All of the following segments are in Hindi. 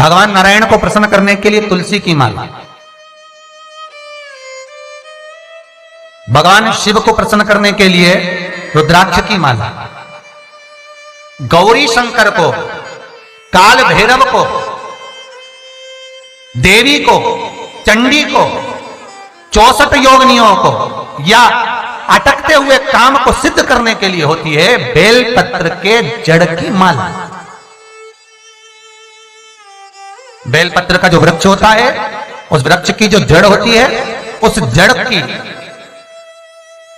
भगवान नारायण को प्रसन्न करने के लिए तुलसी की माला, भगवान शिव को प्रसन्न करने के लिए रुद्राक्ष की माला, गौरी शंकर को, काल भैरव को, देवी को, चंडी को, 64 योगिनियों को या अटकते हुए काम को सिद्ध करने के लिए होती है बेलपत्र के जड़ की माला। बेलपत्र का जो वृक्ष होता है, उस वृक्ष की जो जड़ होती है, उस जड़ की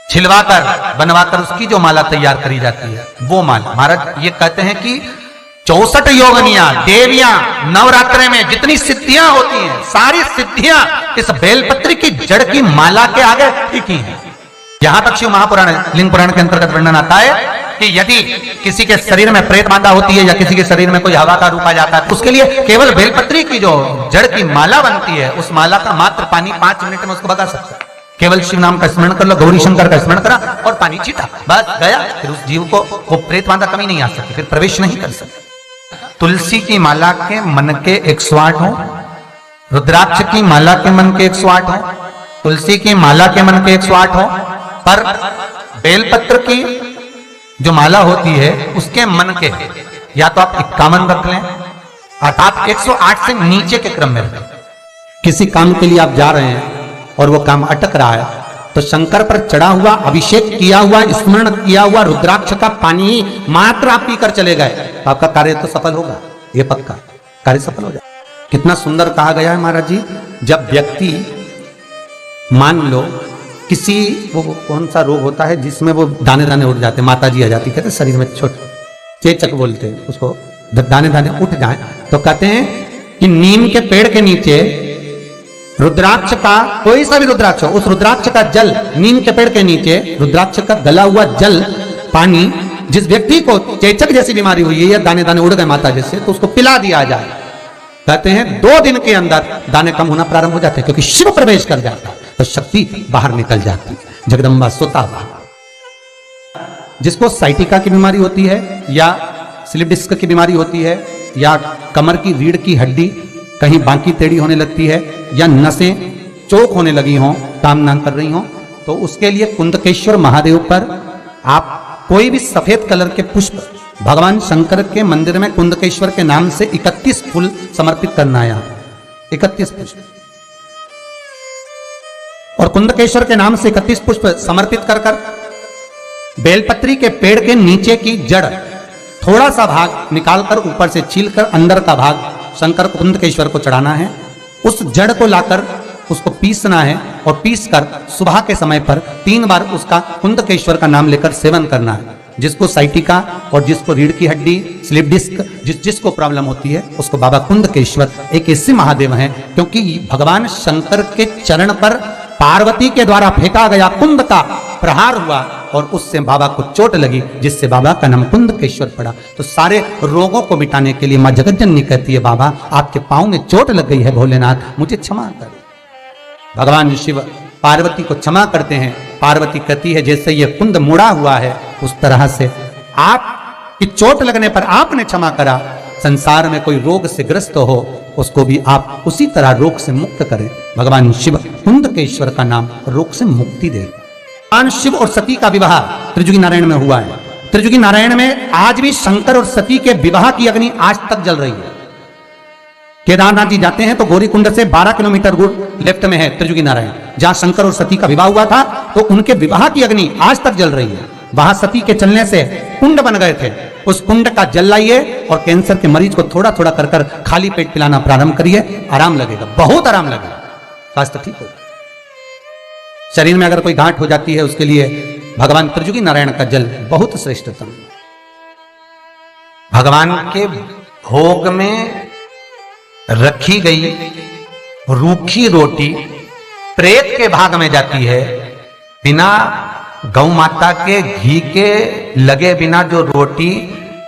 छिलवाकर बनवाकर उसकी जो माला तैयार करी जाती है, वो माला। महाराज ये कहते हैं कि 64 योगिनियां, देवियां, नवरात्रे में जितनी सिद्धियां होती हैं, सारी सिद्धियां इस बेलपत्र की जड़ की माला के आगे टिकी हैं। यहां तक शिव महापुराण लिंग पुराण के अंतर्गत वर्णन आता है कि यदि किसी के शरीर में प्रेत बाधा होती है या किसी के शरीर में कोई हवा का रूप आ जाता है, उसके लिए केवल बेलपत्री की जो जड़ की माला बनती है, उस माला का मात्र पानी 5 मिनट में उसको भगा सकता है। केवल शिव नाम का स्मरण कर लो, गौरी शंकर का स्मरण करा और पानी छीटा, बस गया। फिर उस जीव को वो प्रेत बाधा कमी नहीं आ सकती, फिर प्रवेश नहीं कर सकती। तुलसी की माला के मन के 108 हो, रुद्राक्ष की माला के मन के 108 हो, तुलसी की माला के मन के 108 हो, पर बेलपत्र की जो माला होती है उसके मन के या तो आप 51 रख लें, अर्थात 108 से नीचे के क्रम में रखें। किसी काम के लिए आप जा रहे हैं और वो काम अटक रहा है, तो शंकर पर चढ़ा हुआ, अभिषेक किया हुआ, स्मरण किया हुआ रुद्राक्ष का पानी ही मात्र आप पीकर चले गए, तो आपका कार्य तो सफल होगा, ये पक्का कार्य सफल हो जाए। कितना सुंदर कहा गया है महाराज जी, जब व्यक्ति मान लो किसी वो कौन सा रोग होता है जिसमें वो दाने दाने उठ जाते, माता जी आ जाती, कहते शरीर में छोटे चेचक बोलते हैं उसको, दाने दाने उठ जाए तो कहते हैं कि नीम के पेड़ के नीचे रुद्राक्ष का, कोई सा भी रुद्राक्ष हो, उस रुद्राक्ष का जल, नीम के पेड़ के नीचे रुद्राक्ष का गला हुआ जल, पानी, जिस व्यक्ति को चेचक जैसी बीमारी हुई है या दाने दाने उड़ गए माता जैसे, तो उसको पिला दिया जाए। कहते हैं 2 दिन के अंदर दाने कम होना प्रारंभ हो जाते हैं, क्योंकि शिव प्रवेश कर जाता है तो शक्ति बाहर निकल जाती है, जगदम्बा स्वतः बाहर। जिसको साइटिका की बीमारी होती है या स्लिप डिस्क की बीमारी होती है या कमर की रीढ़ की हड्डी कहीं बांकी टेढ़ी होने लगती है या नसें चौक होने लगी हों, काम ना कर रही हों, तो उसके लिए कुंदकेश्वर महादेव पर आप कोई भी सफेद कलर के पुष्प, भगवान शंकर के मंदिर में कुंदकेश्वर के नाम से 31 फूल समर्पित करना है। यहाँ 31 पुष्प, और कुंदकेश्वर के नाम से 31 पुष्प समर्पित कर कर बेलपत्री के पेड़ के नीचे की जड़ थोड़ा सा भाग निकालकर ऊपर से छीलकर अंदर का भाग शंकर कुंदकेश्वर को चढ़ाना है। उस जड़ को लाकर उसको पीसना है और पीसकर सुबह के समय पर 3 बार उसका कुंदकेश्वर का नाम लेकर सेवन करना है। जिसको साइटिका और जिसको रीढ़ की हड्डी, स्लिप डिस्क, जिसको प्रॉब्लम होती है, उसको बाबा कुंदकेश्वर एक ऐसे महादेव हैं, क्योंकि भगवान शंकर के चरण पर पार्वती के द्वारा फेंका गया कुंद का प्रहार हुआ और उससे बाबा को चोट लगी, जिससे बाबा का नाम कुंदकेश्वर पड़ा। तो सारे रोगों को मिटाने के लिए मां जगतजननी कहती है, बाबा आपके पांव में चोट लग गई है, भोलेनाथ मुझे क्षमा कर। भगवान शिव पार्वती को क्षमा करते हैं। पार्वती कहती है जैसे ये कुंद मुड़ा हुआ है उस तरह से आपकी चोट लगने पर आपने क्षमा करा, संसार में कोई रोग से ग्रस्त हो उसको भी आप उसी तरह रोग से मुक्त करें। भगवान शिव कुंदकेश्वर का नाम रोग से मुक्ति दे। भगवान शिव और सती का विवाह त्रिजुगी नारायण में हुआ है। त्रिजुगी नारायण में आज भी शंकर और सती के विवाह की अग्नि आज तक जल रही है। केदारनाथ जी जाते हैं तो गौरीकुंड से 12 किलोमीटर लेफ्ट में है त्रिजुगी नारायण, जहां शंकर और सती का विवाह हुआ था, तो उनके विवाह की अग्नि आज तक जल रही है। वहां सती के चलने से कुंड बन गए थे, उस कुंड का जल लाइए और कैंसर के मरीज को थोड़ा थोड़ा कर कर खाली पेट पिलाना प्रारंभ करिए, आराम लगेगा, बहुत आराम लगेगा, स्वास्थ्य ठीक होगा। शरीर में अगर कोई गांठ हो जाती है उसके लिए भगवान त्रिजुगी नारायण का जल बहुत श्रेष्ठतम। भगवान के भोग में रखी गई रूखी रोटी प्रेत के भाग में जाती है, बिना गौ माता के घी के लगे बिना जो रोटी,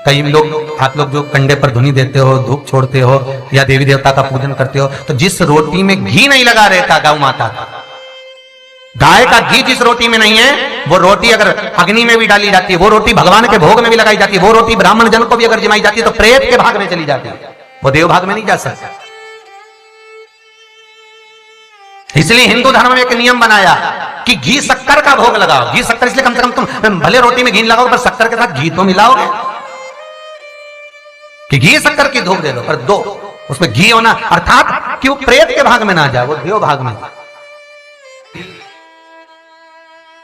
कई लोग आप लोग जो कंडे पर धुनी देते हो, धूप छोड़ते हो या देवी देवता का पूजन करते हो, तो जिस रोटी में घी नहीं लगा रहता गौ माता का, गाय का घी जिस रोटी में नहीं है, वो रोटी अगर अग्नि में भी डाली जाती है, वो रोटी भगवान के भोग में भी लगाई जाती है, वो रोटी ब्राह्मण जन को भी अगर जमाई जाती है तो प्रेत के भाग में चली जाती है। वो देवभाग में नहीं जा सकता। इसलिए हिंदू धर्म में एक नियम बनाया कि घी शक्कर का भोग लगाओ। घी शक्कर इसलिए कम से कम तुम भले रोटी में घी लगाओ पर शक्कर के साथ घी तो मिलाओगे, कि घी शक्कर की धूप दे दो पर दो उसमें घी होना, अर्थात कि वो प्रेत के भाग में ना जाए, वो देव भाग में।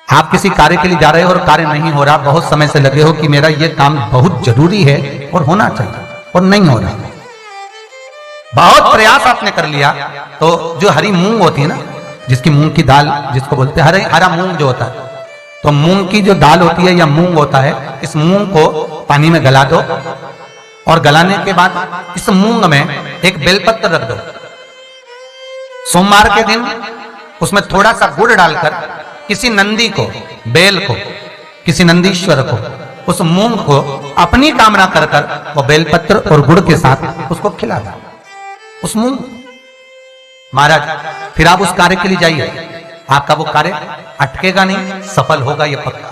आप किसी कार्य के लिए जा रहे हो और कार्य नहीं हो रहा, बहुत समय से लगे हो कि मेरा ये काम बहुत जरूरी है और होना चाहिए और नहीं हो रहा, बहुत प्रयास आपने कर लिया, तो जो हरी मूंग होती है ना, जिसकी मूंग की दाल जिसको बोलते हैं, हरा मूंग जो होता है, तो मूंग की जो दाल होती है या मूंग होता है, इस मूंग को पानी में गला दो और गलाने के बाद इस मूंग में एक बेलपत्र रख दो। सोमवार के दिन उसमें थोड़ा सा गुड़ डालकर किसी नंदी को, बेल को, किसी नंदीश्वर को उस मूंग को अपनी कामना कर कर वो बेलपत्र और गुड़ के साथ उसको खिला दो, उस मूंग। महाराज फिर आप उस कार्य के लिए जाइए, आपका वो कार्य अटकेगा नहीं, सफल होगा ये पक्का।